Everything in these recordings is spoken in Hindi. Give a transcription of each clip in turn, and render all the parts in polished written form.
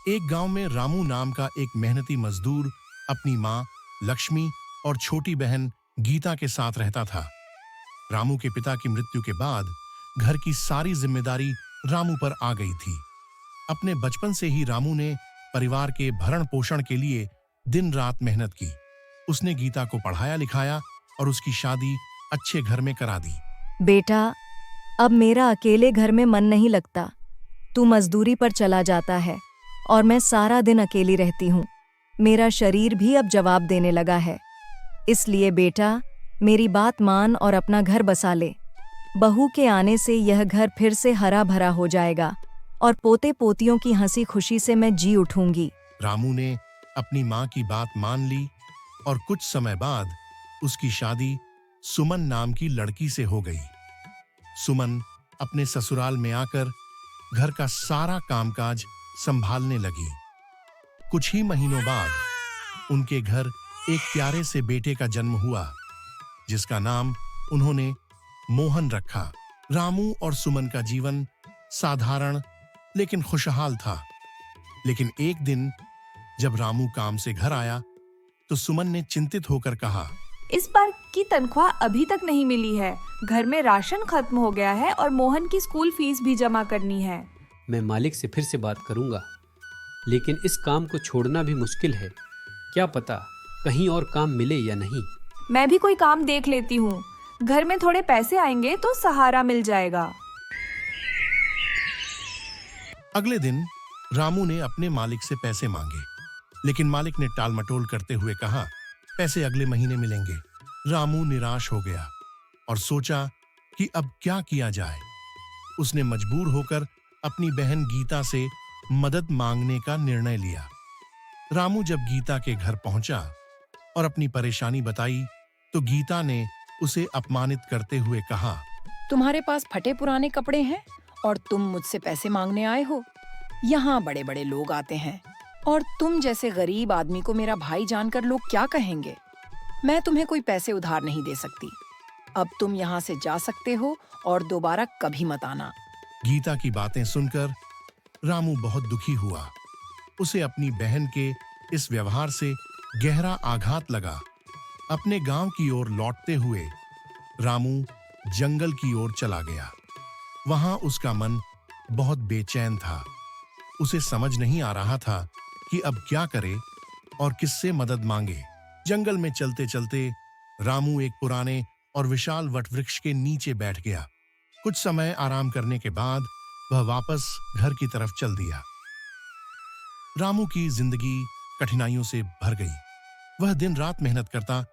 एक गांव में रामू नाम का एक मेहनती मजदूर अपनी माँ लक्ष्मी और छोटी बहन गीता के साथ रहता था। रामू के पिता की मृत्यु के बाद घर की सारी जिम्मेदारी रामू पर आ गई थी। अपने बचपन से ही रामू ने परिवार के भरण पोषण के लिए दिन रात मेहनत की। उसने गीता को पढ़ाया लिखाया और उसकी शादी अच्छे घर में करा दी। बेटा, अब मेरा अकेले घर में मन नहीं लगता। तू मजदूरी पर चला जाता है और मैं सारा दिन अकेली रहती हूँ। मेरा शरीर भी अब जवाब देने लगा है। इसलिए बेटा, मेरी बात मान और अपना घर बसा ले। बहू के आने से यह घर फिर से हरा भरा हो जाएगा और पोते पोतियों की हंसी खुशी से मैं जी उठूंगी। रामू ने अपनी माँ की बात मान ली और कुछ समय बाद उसकी शादी सुमन नाम की लड़की से हो गई। सुमन अपने ससुराल में आकर घर का सारा कामकाज संभालने लगी। कुछ ही महीनों बाद उनके घर एक प्यारे से बेटे का जन्म हुआ, जिसका नाम उन्होंने मोहन रखा। रामू और सुमन का जीवन साधारण लेकिन खुशहाल था। लेकिन एक दिन जब रामू काम से घर आया तो सुमन ने चिंतित होकर कहा, इस बार की तनख्वाह अभी तक नहीं मिली है। घर में राशन खत्म हो गया है और मोहन की स्कूल फीस भी जमा करनी है। मैं मालिक से फिर से बात करूंगा, लेकिन इस काम को छोड़ना भी मुश्किल है। क्या पता कहीं और काम मिले या नहीं। मैं भी कोई काम देख लेती हूँ। घर में थोड़े पैसे आएंगे तो सहारा मिल जाएगा। अगले दिन रामू ने अपने मालिक से पैसे मांगे, लेकिन मालिक ने टालमटोल करते हुए कहा, पैसे अगले महीने मिलेंगे। रामू निराश हो गया और सोचा कि अब क्या किया जाए। उसने मजबूर होकर अपनी बहन गीता से मदद मांगने का निर्णय लिया। रामू जब गीता के घर पहुंचा और अपनी परेशानी बताई तो गीता ने उसे अपमानित करते हुए कहा, तुम्हारे पास फटे पुराने कपड़े हैं और तुम मुझसे पैसे मांगने आए हो। यहाँ बड़े बड़े लोग आते हैं और तुम जैसे गरीब आदमी को मेरा भाई जानकर लोग क्या कहेंगे। मैं तुम्हें कोई पैसे उधार नहीं दे सकती। अब तुम यहाँ से जा सकते हो और दोबारा कभी मत आना। गीता की बातें सुनकर रामू बहुत दुखी हुआ। उसे अपनी बहन के इस व्यवहार से गहरा आघात लगा। अपने गांव की ओर लौटते हुए रामू जंगल की ओर चला गया। वहां उसका मन बहुत बेचैन था। उसे समझ नहीं आ रहा था कि अब क्या करे और किससे मदद मांगे। जंगल में चलते चलते रामू एक पुराने और विशाल वटवृक्ष के नीचे बैठ गया। कुछ समय आराम करने के बाद वह वापस घर की तरफ चल दिया। रामू की जिंदगी कठिनाइयों से भर गई। वह दिन रात मेहनत करता,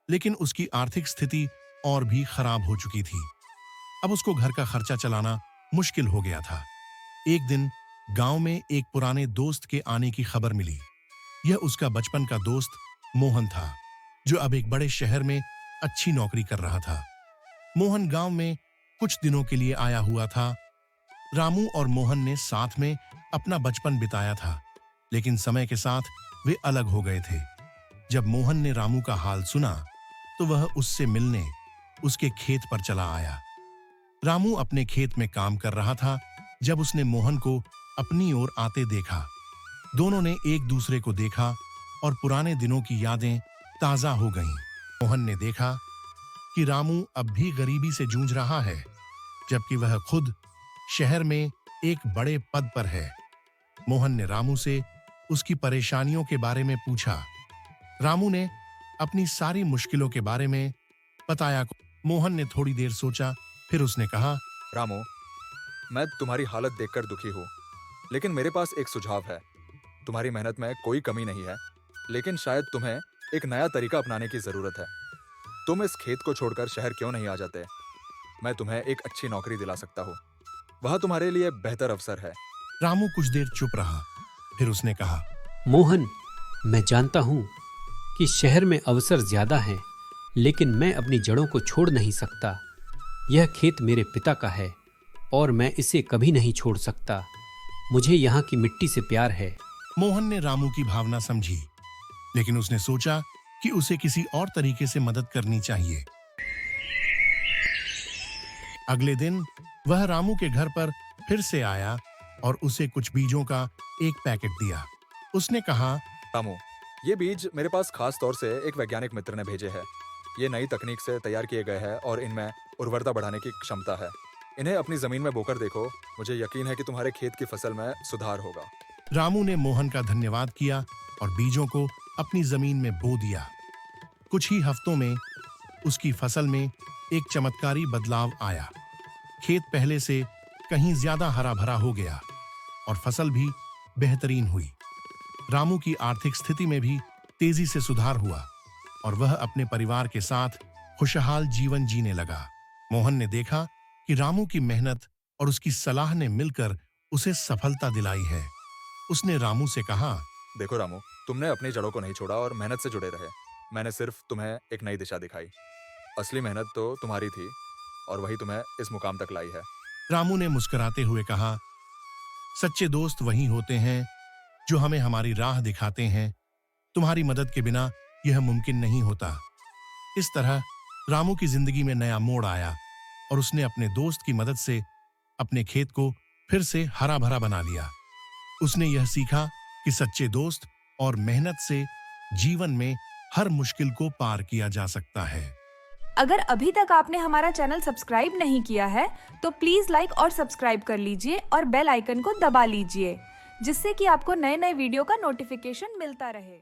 लेकिन उसकी आर्थिक स्थिति और भी खराब हो चुकी थी। अब उसको घर का खर्चा चलाना मुश्किल हो गया था। एक दिन गांव में एक पुराने दोस्त के आने की खबर मिली। यह उसका बचपन का दोस्त मोहन था, जो अब एक बड़े शहर में अच्छी नौकरी कर रहा था। मोहन गांव में कुछ दिनों के लिए आया हुआ था। रामू और मोहन ने साथ में अपना बचपन बिताया था, लेकिन समय के साथ वे अलग हो गए थे। जब मोहन ने रामू का हाल सुना तो वह उससे मिलने उसके खेत पर चला आया। रामू अपने खेत में काम कर रहा था जब उसने मोहन को अपनी ओर आते देखा। दोनों ने एक दूसरे को देखा और पुराने दिनों की यादें ताजा हो गईं। मोहन ने देखा कि रामू अब भी गरीबी से जूझ रहा है, जबकि वह खुद शहर में एक बड़े पद पर है। मोहन ने रामू से उसकी परेशानियों के बारे में पूछा। रामू ने अपनी सारी मुश्किलों के बारे में बताया। मोहन ने थोड़ी देर सोचा, फिर उसने कहा, रामू, मैं तुम्हारी हालत देखकर दुखी हूँ, लेकिन मेरे पास एक सुझाव है। तुम्हारी मेहनत में कोई कमी नहीं है, लेकिन शायद तुम्हें एक नया तरीका अपनाने की जरूरत है। तुम इस खेत को छोड़कर शहर क्यों नहीं आ जाते? मैं तुम्हें एक अच्छी नौकरी दिला सकता हूँ। वह तुम्हारे लिए बेहतर अवसर है। रामू कुछ देर चुप रहा, फिर उसने कहा, मोहन, मैं जानता हूँ कि शहर में अवसर ज्यादा हैं, लेकिन मैं अपनी जड़ों को छोड़ नहीं सकता। यह खेत मेरे पिता का है और मैं इसे कभी नहीं छोड़ सकता। मुझे यहाँ की मिट्टी से प्यार है। मोहन ने रामू की भावना समझी, लेकिन उसने सोचा कि उसे किसी और तरीके से मदद करनी चाहिए। अगले दिन वह रामू के घर पर फिर से आया और उसे कुछ बीजों का एक पैकेट दिया। उसने कहा, रामू, ये बीज मेरे पास खास तौर से एक वैज्ञानिक मित्र ने भेजे हैं। ये नई तकनीक से तैयार किए गए हैं और इनमें उर्वरता बढ़ाने की क्षमता है। इन्हें अपनी जमीन में बोकर देखो, मुझे यकीन है कि तुम्हारे खेत की फसल में सुधार होगा। रामू ने मोहन का धन्यवाद किया और बीजों को अपनी जमीन में बो दिया। कुछ ही हफ्तों में उसकी फसल में एक चमत्कारी बदलाव आया। खेत पहले से कहीं ज्यादा हरा भरा हो गया और फसल भी बेहतरीन हुई। रामू की आर्थिक स्थिति में भी तेजी से सुधार हुआ और वह अपने परिवार के साथ खुशहाल जीवन जीने लगा। मोहन ने देखा कि रामू की मेहनत और उसकी सलाह ने मिलकर उसे सफलता दिलाई है। उसने रामू से कहा, देखो रामू, तुमने अपनी जड़ों को नहीं छोड़ा और मेहनत से जुड़े रहे। मैंने सिर्फ तुम्हें एक नई दिशा दिखाई। असली मेहनत तो तुम्हारी थी और वही तुम्हें इस मुकाम तक लाई है। रामू ने मुस्कुराते हुए कहा, सच्चे दोस्त वही होते हैं जो हमें हमारी राह दिखाते हैं। तुम्हारी मदद के बिना यह मुमकिन नहीं होता। इस तरह रामू की जिंदगी में नया मोड़ आया और उसने अपने दोस्त की मदद से अपने खेत को फिर से हरा भरा बना लिया। उसने यह सीखा कि सच्चे दोस्त और मेहनत से जीवन में हर मुश्किल को पार किया जा सकता है। अगर अभी तक आपने हमारा चैनल सब्सक्राइब नहीं किया है तो प्लीज लाइक और सब्सक्राइब कर लीजिए और बेल आइकन को दबा लीजिए, जिससे कि आपको नए नए वीडियो का नोटिफिकेशन मिलता रहे।